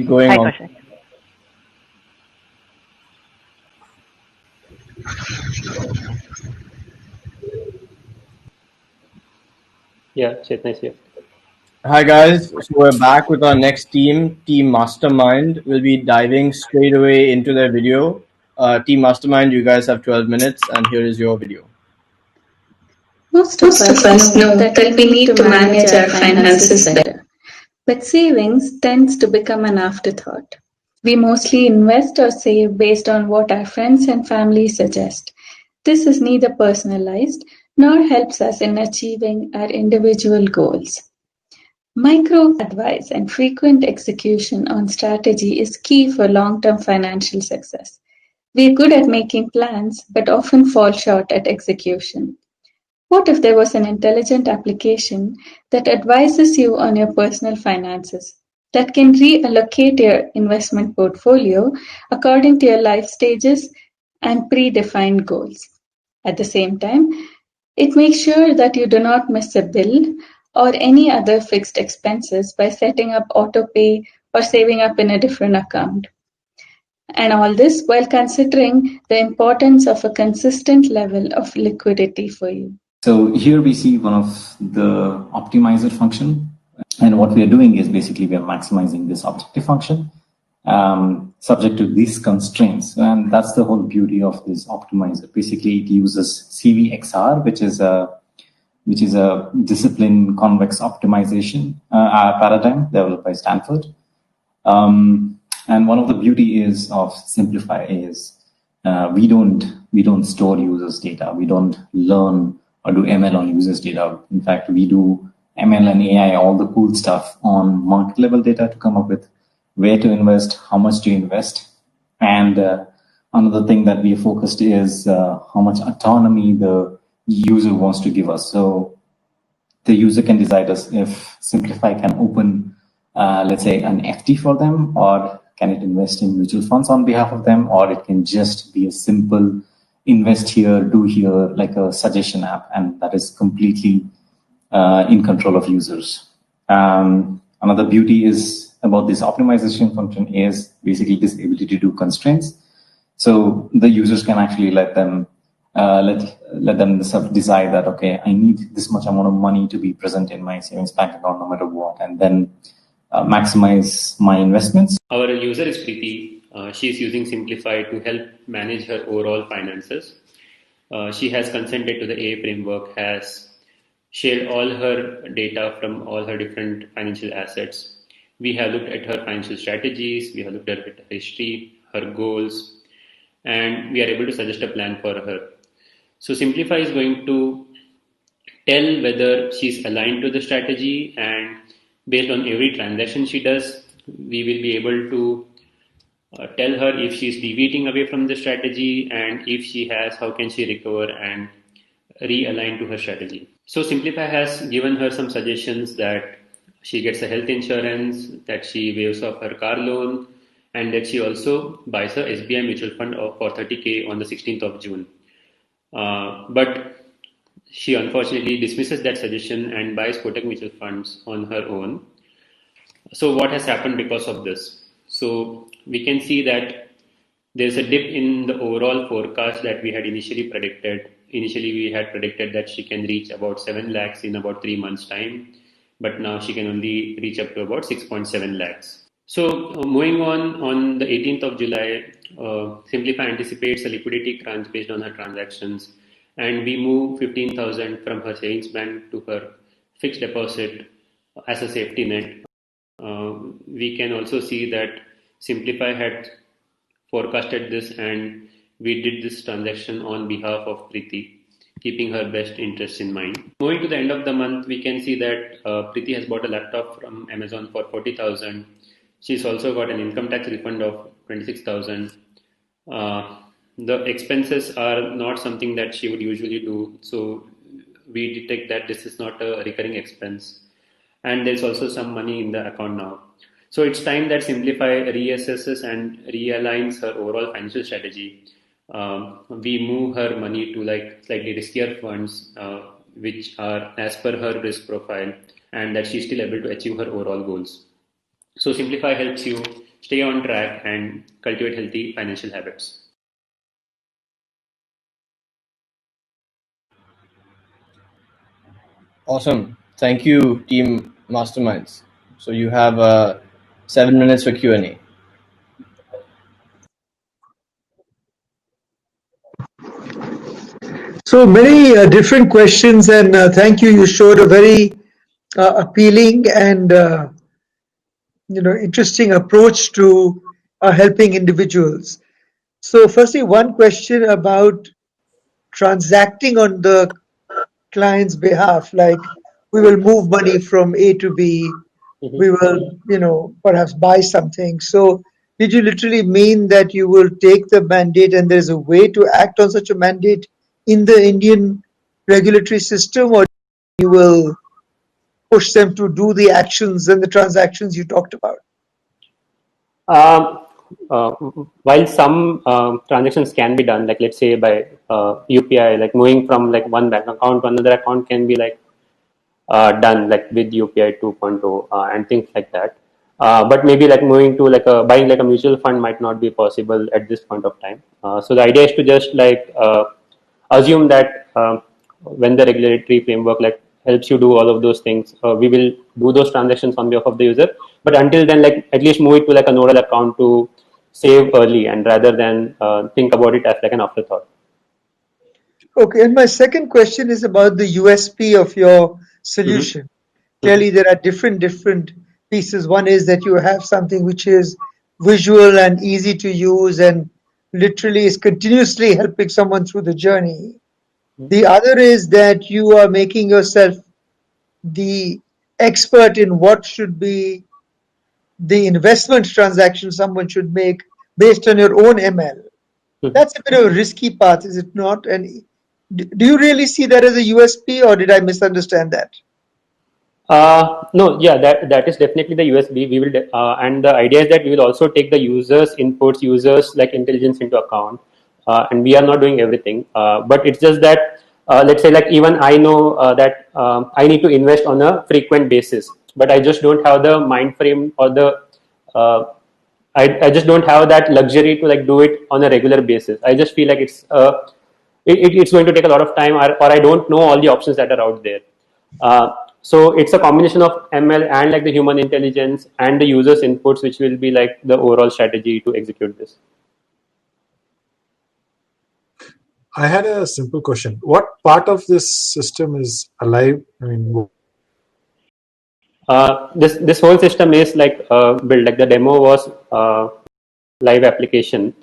Going Hi, on. Kaushik. Yeah, Chetna is here. Hi guys, so we're back with our next team, Team Mastermind. We'll be diving straight away into their video. Team Mastermind, you guys have 12 minutes, and here is your video. Most of us know that we need to manage our finances better, but savings tends to become an afterthought. We mostly invest or save based on what our friends and family suggest. This is neither personalized nor helps us in achieving our individual goals. Micro advice and frequent execution on strategy is key for long-term financial success. We are good at making plans, but often fall short at execution. What if there was an intelligent application that advises you on your personal finances, that can reallocate your investment portfolio according to your life stages and predefined goals? At the same time, it makes sure that you do not miss a bill or any other fixed expenses by setting up autopay or saving up in a different account. And all this while considering the importance of a consistent level of liquidity for you. So here we see one of the optimizer function. And what we are doing is basically we are maximizing this objective function subject to these constraints. And that's the whole beauty of this optimizer. Basically, it uses CVXR, which is a discipline convex optimization paradigm developed by Stanford. And one of the beauty is of Simplify is we don't store users' data. We don't learn or do ML on users' data. In fact, we do ML and AI, all the cool stuff on market level data to come up with where to invest, how much to invest. And another thing that we focused is how much autonomy the user wants to give us. So the user can decide us if Simplify can open, let's say, an FD for them, or can it invest in mutual funds on behalf of them, or it can just be a simple invest here, do here, like a suggestion app, and that is completely in control of users. Another beauty is about this optimization function is basically this ability to do constraints. So the users can actually let them decide that, okay, I need this much amount of money to be present in my savings bank account no matter what, and then maximize my investments. Our user is Preeti. She is using Simplify to help manage her overall finances. She has consented to the AA framework, has shared all her data from all her different financial assets. We have looked at her financial strategies, we have looked at her history, her goals, and we are able to suggest a plan for her. So Simplify is going to tell whether she's aligned to the strategy, and based on every transaction she does, we will be able to tell her if she's deviating away from the strategy, and if she has, how can she recover and realign to her strategy. So Simplify has given her some suggestions that she gets a health insurance, that she waives off her car loan, and that she also buys her SBI mutual fund for 30K on the 16th of June. But she unfortunately dismisses that suggestion and buys Kotak mutual funds on her own. So what has happened because of this? So we can see that there's a dip in the overall forecast that we had initially predicted. Initially, we had predicted that she can reach about 7 lakhs in about 3 months' time, but now she can only reach up to about 6.7 lakhs. So moving on the 18th of July, Simplify anticipates a liquidity crunch based on her transactions, and we move 15,000 from her savings bank to her fixed deposit as a safety net. We can also see that Simplify had forecasted this, and we did this transaction on behalf of Preeti, keeping her best interests in mind. Moving to the end of the month, we can see that Preeti has bought a laptop from Amazon for 40,000. She's also got an income tax refund of 26,000. The expenses are not something that she would usually do, so we detect that this is not a recurring expense. And there's also some money in the account now. So it's time that Simplify reassesses and realigns her overall financial strategy. We move her money to like slightly riskier funds, which are as per her risk profile, and that she's still able to achieve her overall goals. So Simplify helps you stay on track and cultivate healthy financial habits. Awesome. Thank you, Team Masterminds. So you have 7 minutes for Q&A. So many different questions, and thank you. You showed a very appealing and interesting approach to helping individuals. So, firstly, one question about transacting on the client's behalf, like we will move money from A to B, we will, perhaps buy something. So, did you literally mean that you will take the mandate and there's a way to act on such a mandate in the Indian regulatory system, or you will push them to do the actions and the transactions you talked about? While some transactions can be done, like let's say by UPI, like moving from like one bank account to another account can be like done like with UPI 2.0 and things like that. But maybe like moving to like buying like a mutual fund might not be possible at this point of time. So the idea is to just like assume that when the regulatory framework like helps you do all of those things, we will do those transactions on behalf of the user. But until then, like at least move it to like a nodal account to save early and rather than think about it as like an afterthought. Okay, and my second question is about the USP of your solution. Clearly, there are different pieces. One is that you have something which is visual and easy to use and literally is continuously helping someone through the journey. The other is that you are making yourself the expert in what should be the investment transaction someone should make based on your own ML. That's a bit of a risky path, is it not? And do you really see that as a USP, or did I misunderstand that? No, yeah, that is definitely the USB. We will, and the idea is that we will also take the users' inputs, users' like intelligence into account, and we are not doing everything. But it's just that, let's say, like even I know that I need to invest on a frequent basis, but I just don't have the mind frame or the I just don't have that luxury to like do it on a regular basis. I just feel like it's going to take a lot of time, or I don't know all the options that are out there. So it's a combination of ML and like the human intelligence and the users' inputs, which will be like the overall strategy to execute this. I had a simple question. What part of this system is alive? I mean, This whole system is like built. Like the demo was live application.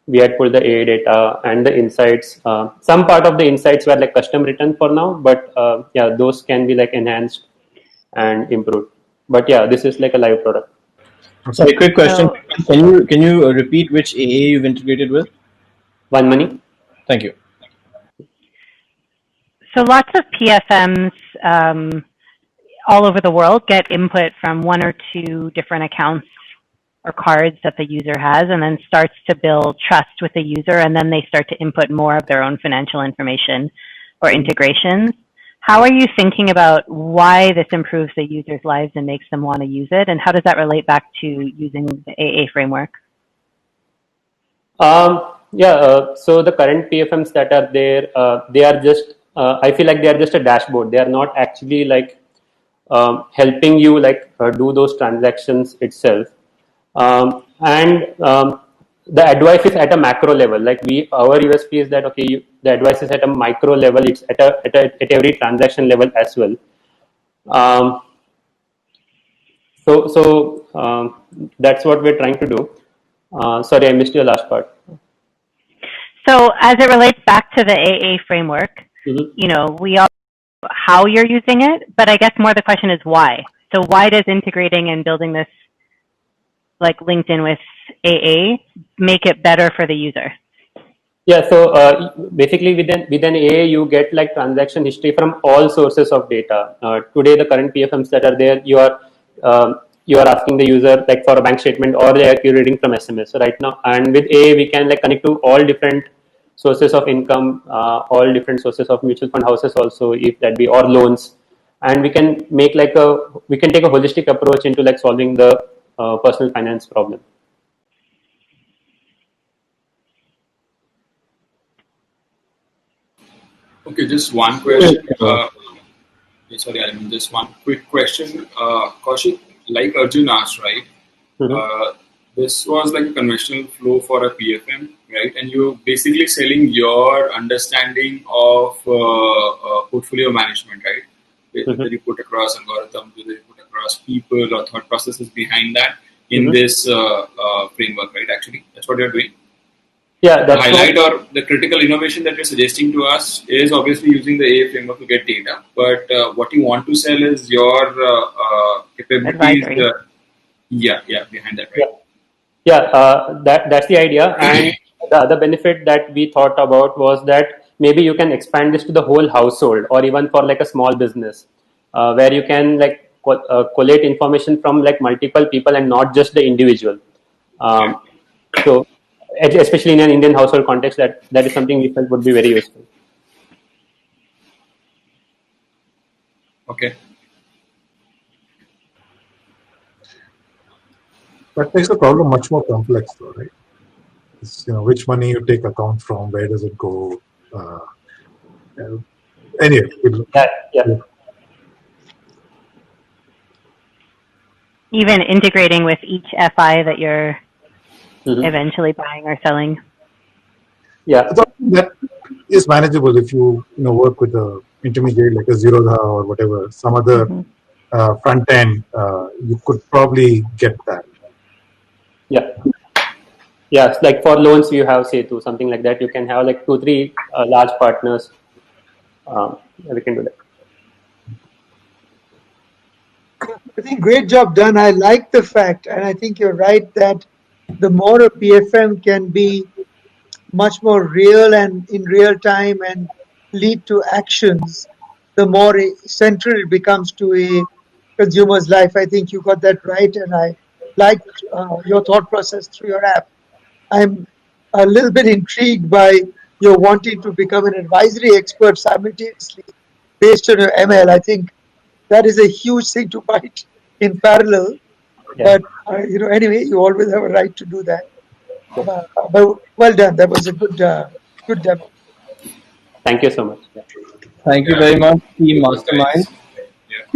We had pulled the AI data and the insights. Some part of the insights were like custom written for now, but yeah, those can be like enhanced and improved. But yeah, this is like a live product. Sorry, quick question. Can you repeat which AA you've integrated with? One Money. Thank you. So lots of PFMs all over the world get input from one or two different accounts or cards that the user has, and then starts to build trust with the user, and then they start to input more of their own financial information or integrations. How are you thinking about why this improves the user's lives and makes them want to use it, and how does that relate back to using the AA framework? So the current PFMs that are there, they are just, I feel like they are just a dashboard. They are not actually like helping you like do those transactions itself. The advice is at a macro level. Like our USP is that okay, the advice is at a micro level. It's at every transaction level as well. That's what we're trying to do. Sorry, I missed your last part. So as it relates back to the AA framework, you know, we all know how you're using it, but I guess more the question is why. So why does integrating and building this like LinkedIn with AA make it better for the user? Yeah, so basically within AA you get like transaction history from all sources of data. Today the current PFMs that are there, you are asking the user like for a bank statement, or they are curating from SMS. So right now, and with AA we can like connect to all different sources of income, all different sources of mutual fund houses also, if that be, or loans, and we can make like we can take a holistic approach into like solving the personal finance problem. Okay, just one question. Sorry, I mean, just one quick question. Kaushik, like Arjun asked, right? This was like a conventional flow for a PFM, right? And you're basically selling your understanding of portfolio management, right? Whether you put across algorithms, whether you put across people or thought processes behind that in this framework, right? Actually, that's what you're doing. Yeah, the highlight or the critical innovation that you're suggesting to us is obviously using the AA framework to get data. But what you want to sell is your capabilities. Behind that, right? That's the idea. And the other benefit that we thought about was that maybe you can expand this to the whole household or even for like a small business where you can like collate information from like multiple people and not just the individual. So especially in an Indian household context, that is something we felt would be very useful. Okay. That makes the problem much more complex, though, right? It's, which money you take account from, where does it go? Anyway. Even integrating with each FI that you're eventually buying or selling. Yeah, that is manageable if you work with a intermediary like a Zerodha or whatever, some other front end. You could probably get that. Yeah, like for loans you have Setu, something like that. You can have like 2-3 large partners. We can do that. I think great job done. I like the fact, and I think you're right, that the more a PFM can be much more real and in real time and lead to actions, the more central it becomes to a consumer's life. I think you got that right, and I liked your thought process through your app. I'm a little bit intrigued by your wanting to become an advisory expert simultaneously based on your ML. I think that is a huge thing to bite in parallel. But anyway, you always have a right to do that. But well done. That was a good demo. Thank you so much. Thank you very much, Team Mastermind.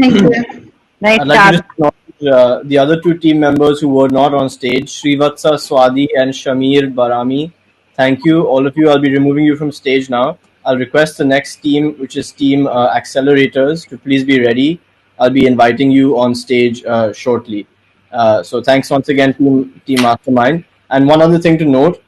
Thank you. Nice I'd like job. to just acknowledge the other two team members who were not on stage, Srivatsa Swadi and Shamir Barami. Thank you, all of you. I'll be removing you from stage now. I'll request the next team, which is Team Accelerators, to please be ready. I'll be inviting you on stage shortly. So thanks once again, Team Mastermind. And one other thing to note,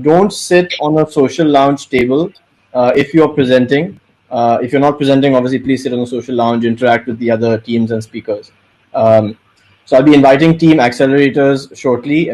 don't sit on a social lounge table if you're presenting. If you're not presenting, obviously, please sit on the social lounge, interact with the other teams and speakers. So I'll be inviting Team Accelerators shortly.